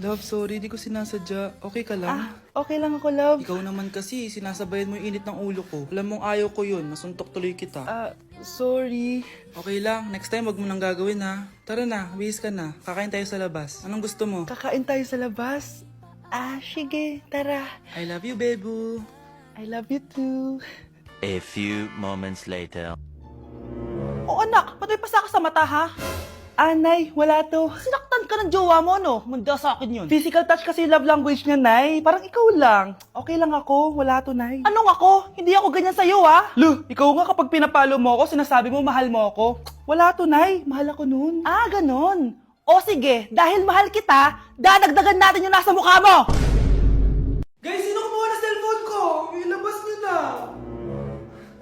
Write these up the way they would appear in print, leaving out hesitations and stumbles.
Love, sorry, di ko sinasadya. Okay ka lang? Okay lang ako, love. Ikaw naman kasi, sinasabayan mo yung init ng ulo ko. Alam mong ayaw ko yun, masuntok tuloy kita. Sorry. Okay lang, next time wag mo nang gagawin ha. Tara na, bihis ka na. Kakain tayo sa labas. Anong gusto mo? Kakain tayo sa labas. Sige, tara. I love you, Bebu. I love you too. A few moments later. Oh, anak, ba't may pasa ka sa mata, ha? Nay, wala to. Sinaktan ka ng jowa mo, no? Manda sa akin yun. Physical touch kasi love language niya, Nay. Parang ikaw lang. Okay lang ako, wala to, Nay. Anong ako? Hindi ako ganyan sa'yo, ha? Lu, ikaw nga kapag pinapalo mo ako, sinasabi mo mahal mo ako. Wala to, Nay. Mahal ako nun. Ganon. O sige, dahil mahal kita, dadagdagan natin yung nasa mukha mo! Guys, sino kumuha na cellphone ko? Ilabas niyo na.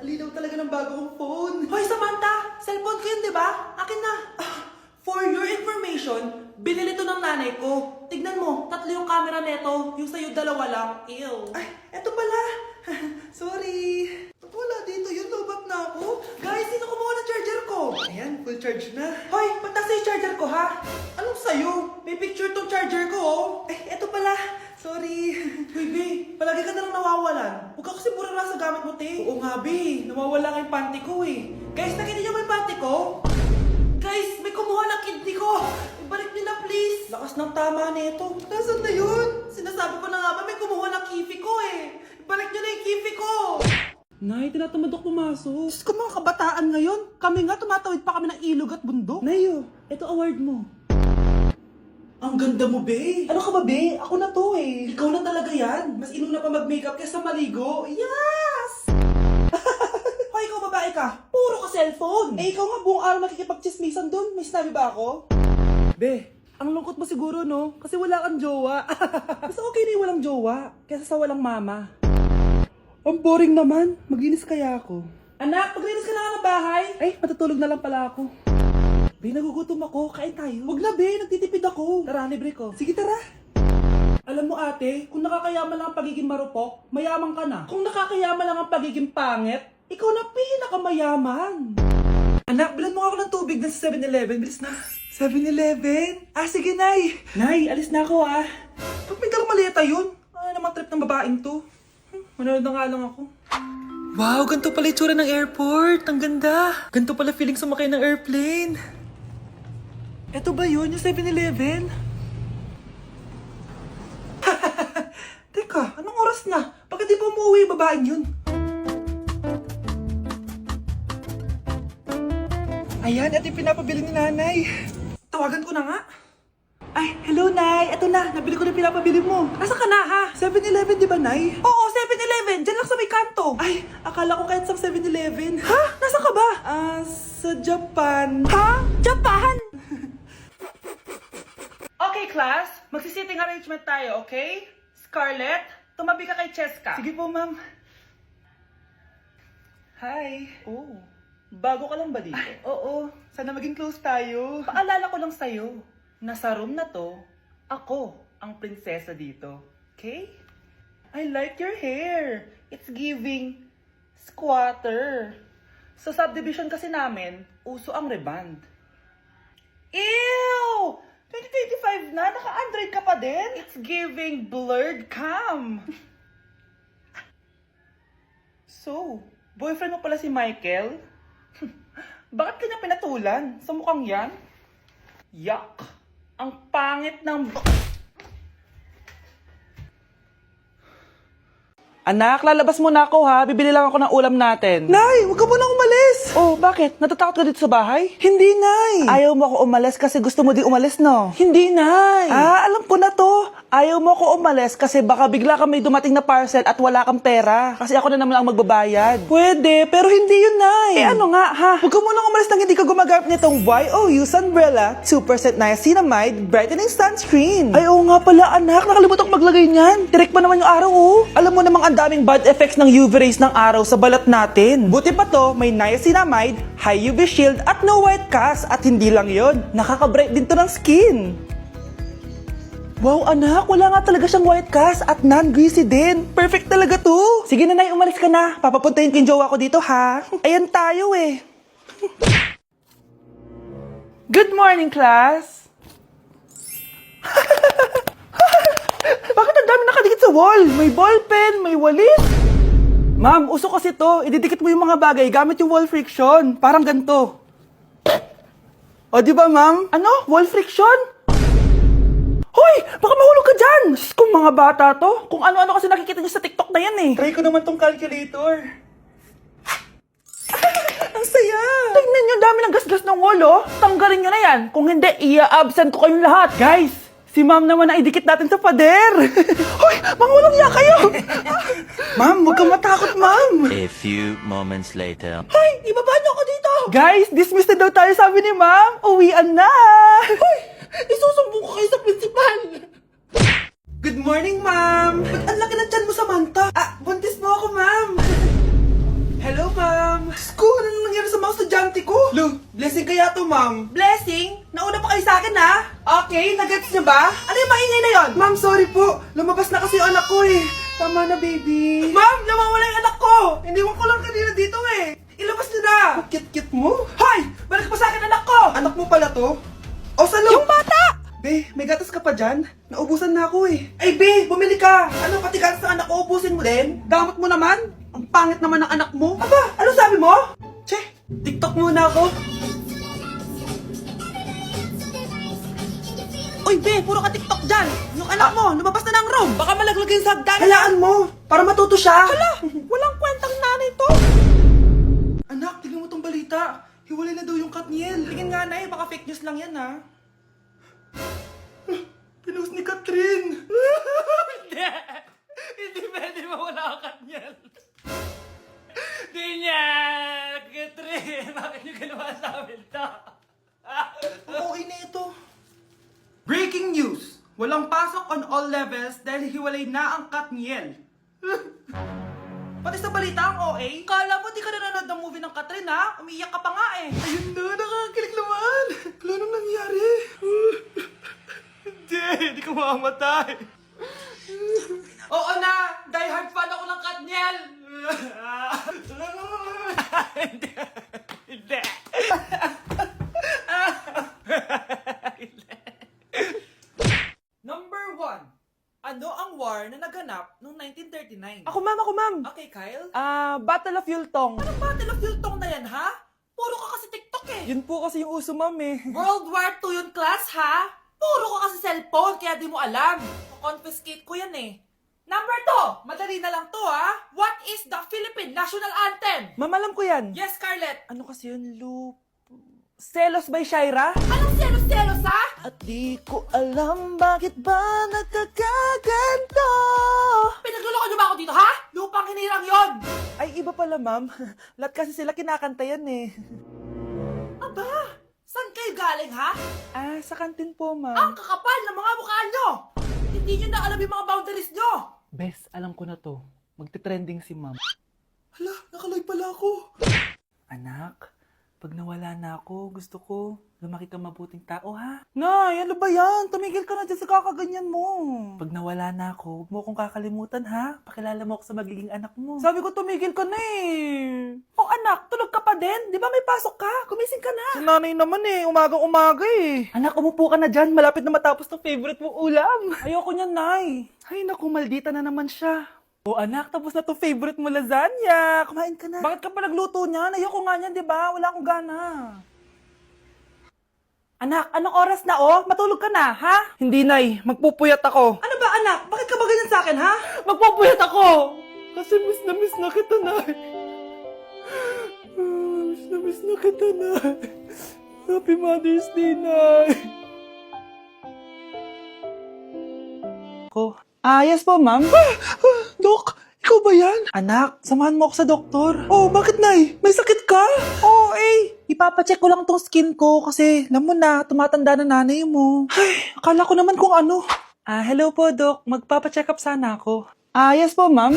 Alinaw talaga ng bago kong phone. Hoy, Samantha! Cellphone ko yun, di ba? Akin na. For your information, binili to ng nanay ko. Tignan mo, 3 yung camera neto. Yung sa'yo 2 lang. Ew. Ay, eto pala. Sorry. Ba't wala dito yun? Lobat na ako. Guys, sino kumuha ng charger ko? Ayan, full charge na. Hoy, ba't nasa yung charger ko, ha? Anong sa'yo? May picture tong charger ko, oh. Eto pala. Sorry. Baby, palagi ka na lang nawawalan. Huwag ka kasi mura sa gamit mo, te. Oo nga, B. Nawawala nga yung panty ko, eh. Guys, nakita niyo ba yung panty ko? Guys, may kumuha ng kidney ko. Ibalik niyo na, please. Lakas ng tama nito. Nasaan na yun? Sinasabi ko na nga ba, may kumuha ng kifi ko, eh. Ibalik niyo na yung kifi ko. Nay, tinatamad ako pumasok. Diyos ko, mga kabataan ngayon. Kami nga, tumatawid pa kami ng ilog at bundok. Nayo, ito award mo. Ang ganda mo, be. Ano ka ba, be? Ako na to, eh. Ikaw na talaga yan. Mas inuna pa mag-makeup kaysa maligo. Yes! Hoy, ikaw babae ka. Puro ka cellphone. Ikaw nga buong araw nakikipag-chismisan dun. May sinabi ba ako? Be, ang lungkot mo siguro, no? Kasi wala kang jowa. Mas okay na yung walang jowa kaysa sa walang mama. Ang boring naman. Maglinis kaya ako. Anak, maglinis ka na nga ng bahay. Ay, matutulog na lang pala ako. Be, nagugutom ako. Kain tayo. Wag na, be. Nagtitipid ako. Tara, libre ko. Sige, tara. Alam mo, ate, kung nakakayaman lang ang pagiging marupok, mayaman ka na. Kung nakakayaman lang ang pagiging pangit, ikaw na pinakamayaman. Anak, bilan mo ako ng tubig na sa 7-Eleven. Bilis na. 7-Eleven? Sige, Nay. Nay, alis na ako, Ba't may dalang maleta yun? Ano naman trip ng babaeng to? Manonood na nga lang ako. Wow, ganito pala itsura ng airport. Ang ganda. Ganito pala feeling sumakay ng airplane. Eto ba yun, yung 7-Eleven? Teka, anong oras na? Bakit di pa umuwi yung babaeng yun? Ayan, ito yung pinapabili ni nanay. Tawagan ko na nga. Ay, hello, Nay. Eto na, nabili ko na yung pinapabili mo. Nasa ka na, ha? 7-Eleven, di ba, Nay? Oo, 7-Eleven. Diyan lang sa may kanto. Ay, akala ko kahit sa 7-Eleven. Ha? Nasa ka ba? Sa Japan. Ha? Japan? Okay, class. Magsi-sitting arrangement tayo, okay? Scarlett, tumabi ka kay Cheska. Sige po, ma'am. Hi. Oh, bago ka lang ba dito? Oo. Sana maging close tayo. Paalala ko lang sa'yo, na sa room na to, ako ang prinsesa dito. Okay? I like your hair. It's giving squatter. Sa subdivision kasi namin, uso ang reband. Ew! 2025 na, naka-Android ka pa din? It's giving blurred cam. So, boyfriend mo pala si Michael? Bakit kanya pinatulan? Sa mukhang yan? Yuck! Ang pangit ng... Anak, lalabas muna ako ha. Bibili lang ako ng ulam natin. Nay, huwag ka muna umalis. Oh, bakit? Natatakot ka dito sa bahay? Hindi, Nay. Ayaw mo ako umalis kasi gusto mo di umalis, no? Hindi, Nay. Alam ko na to. Ayaw mo ako umalis kasi baka bigla ka may dumating na parcel at wala kang pera. Kasi ako na naman ang magbabayad. Pwede, pero hindi yun, Nay. Ano nga, ha? Huwag ka muna umalis nang hindi ka gumagamit nitong YOU Sunbrella 2% Niacinamide Brightening Sunscreen. Ay, oo nga pala, anak. Nakalimutan ko maglagay niyan. Direct pa naman yung araw, oh. Alam mo namang ang daming bad effects ng UV rays ng araw sa balat natin. Buti pa to, may niacinamide, high UV shield at no white cast. At hindi lang yon, nakaka-bright din to ng skin. Wow, anak, wala nga talaga siyang white cast at non-greasy din. Perfect talaga to. Sige na, Nay, umalis ka na. Papapuntahin ko yung jowa ko dito, ha? Ayan tayo, eh. Good morning, class. sa wall? May ballpen, may walis. Ma'am, uso kasi to. Ididikit mo yung mga bagay gamit yung wall friction. Parang ganito. O, di ba, ma'am? Ano? Wall friction? Hoy! Baka mahulog ka dyan! Diyos kong mga bata to. Kung ano-ano kasi nakikita niyo sa TikTok na yan eh. Try ko naman tong calculator. Ang saya! Tingnan niyo, dami ng gasgas ng wall, oh. Tanggalin niyo na yan. Kung hindi, i-absent ko kayong lahat. Guys, si ma'am naman ang idikit natin sa pader. Hoy! Mangulong niya kayo! Ma'am, huwag kang matakot, ma'am. A few moments later. Hoy! Ibaba niyo ako dito! Guys, dismiss na daw tayo, sabi ni ma'am. Uwian na! Hoy! Isusumbong ko kayo sa principal! Good morning, ma'am! Ba't ang laki ng tiyan mo, Samantha? Buntis mo ako, ma'am! Hello, ma'am! Sko, ano nang nangyari sa mga estudyante ko? Lo, blessing kaya to, ma'am. Blessing? Nauna pa kayo sa akin, ha? Okay, nagets niyo ba? Ano yung maingay na yon? Ma'am, sorry po. Lumabas na kasi yung anak ko, eh. Tama na, baby. Ma'am, nawawala yung anak ko! Iniwan ko lang kanina dito, eh. Ilabas niyo na! Kit-kit mo? Hoy! Balik pa sa akin, anak ko! Anak mo pala to? O, salo! Yung bata! Be, may gatas ka pa dyan? Naubusan na ako eh. Ay, Be, bumili ka! Ano, pati gatas ng anak ko, ubusin mo din? Damot mo naman? Ang pangit naman ng anak mo. Aba, ano sabi mo? Che, TikTok muna ako. Uy, Be, puro ka TikTok dyan. Yung anak mo, lumabas na ng room. Baka malaglag yung sagdan. Halaan mo, para matuto siya. Hala, walang kwentang nanay to. Anak, tignan mo tong balita. Hiwalay na daw yung Katniel. Tingin nga, Nay, baka fake news lang yan, ha? Pinost ni Catherine. Hindi. Hindi pwede mawala ang Katniel. Hindi niya. Catherine, bakit niyo ginawa sa amin to? Okay na ito. Breaking news. Walang pasok on all levels dahil hiwalay na ang Katniel. Pati sa balita ang OA, kala mo di ka nanonood ng movie ng Catherine, ha? Umiiyak ka pa nga eh. Ayun na, nakakilig naman. Wala nang nangyari. Hindi ka mamamatay. Oo na, die hard fan ako ng Katniel. Hindi. Hindi. Number 1. Ano ang war na naganap noong 1939? Ako, ma'am. Okay, Kyle? Battle of Yultong. Anong Battle of Yultong na yan, ha? Puro ka kasi TikTok eh. Yun po kasi yung uso, ma'am eh. World War II yun, class, ha? Puro ka kasi cellphone, kaya di mo alam. Confiscate ko yan eh. Number 2, madali na lang to, ha? What is the Philippine National Anthem? Ma'am, alam ko yan. Yes, Scarlett. Ano kasi yun, Loop? Selos by Shaira? Anong selos-selos, ha? At di ko alam bakit ba nagkakaganto. Pinagluloko niyo ba ako dito, ha? Lupang hinirang yon. Ay, iba pala, ma'am. Lahat kasi sila kinakanta yan eh. Aba, saan kayo galing, ha? Sa kantin po, ma'am. Ang kakapal ng mga mukha nyo. Hindi nyo na alam yung mga boundaries nyo. Bes, alam ko na to. Magte-trending si ma'am. Hala, nakalive pala ako. Anak, pag nawala na ako, gusto ko lumaki ka mabuting tao, ha? Nay, ano ba yan? Tumigil ka na dyan sa kakaganyan mo. Pag nawala na ako, huwag mo akong kakalimutan, ha? Pakilala mo ako sa magiging anak mo. Sabi ko, tumigil ka na eh. Oh, anak, tulog ka pa din? Di ba may pasok ka? Gumising ka na. Si nanay naman eh, umagang-umaga eh. Anak, umupo ka na dyan. Malapit na matapos ng favorite mong ulam. Ayoko niyan, Nay. Ay, naku, maldita na naman siya. Oh, anak, tapos na to favorite mo lasagna. Kumain ka na. Bakit ka pa nagluto niyan? Ayoko nga niyan, di ba? Wala akong gana. Anak, anong oras na, oh? Matulog ka na, ha? Hindi, Nay. Magpupuyat ako. Ano ba, anak? Bakit ka ba ganyan sa akin, ha? Magpupuyat ako! Kasi miss na kita, Nay. Miss na kita, Nay. Happy Mother's Day, Nay. Ko. Yes po, ma'am. Dok, ikaw ba yan? Anak, samahan mo ako sa doktor. Oh, bakit, Nay? May sakit ka? Oo, ipapacheck ko lang tong skin ko kasi, alam mo na, tumatanda na nanay mo. Ay, akala ko naman kung ano. Hello po, Dok. Magpapacheck up sana ako. Yes po, ma'am.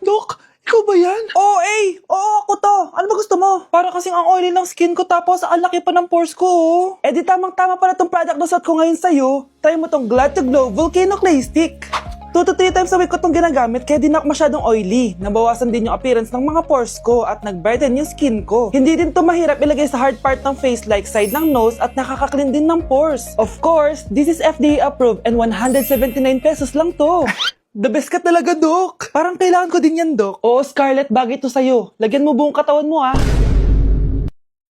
Dok, ikaw ba yan? Oo, ako to. Ano ba gusto mo? Para kasing ang oily ng skin ko tapos ang laki pa ng pores ko, oh. Di tamang-tama pala tong product na suot ko ngayon sa'yo. Try mo tong Glad to Glow Volcano Clay Stick. 2 to 3 times a week ko tong ginagamit kaya di na ako masyadong oily. Nabawasan din yung appearance ng mga pores ko at nag-brighten yung skin ko. Hindi din to mahirap ilagay sa hard part ng face like side ng nose at nakaka-clean din ng pores. Of course, this is FDA approved and 179 pesos lang to. The best ka talaga, Doc. Parang kailangan ko din yan, Doc. Oo, Scarlett, bagay to sa'yo. Lagyan mo buong katawan mo, ah.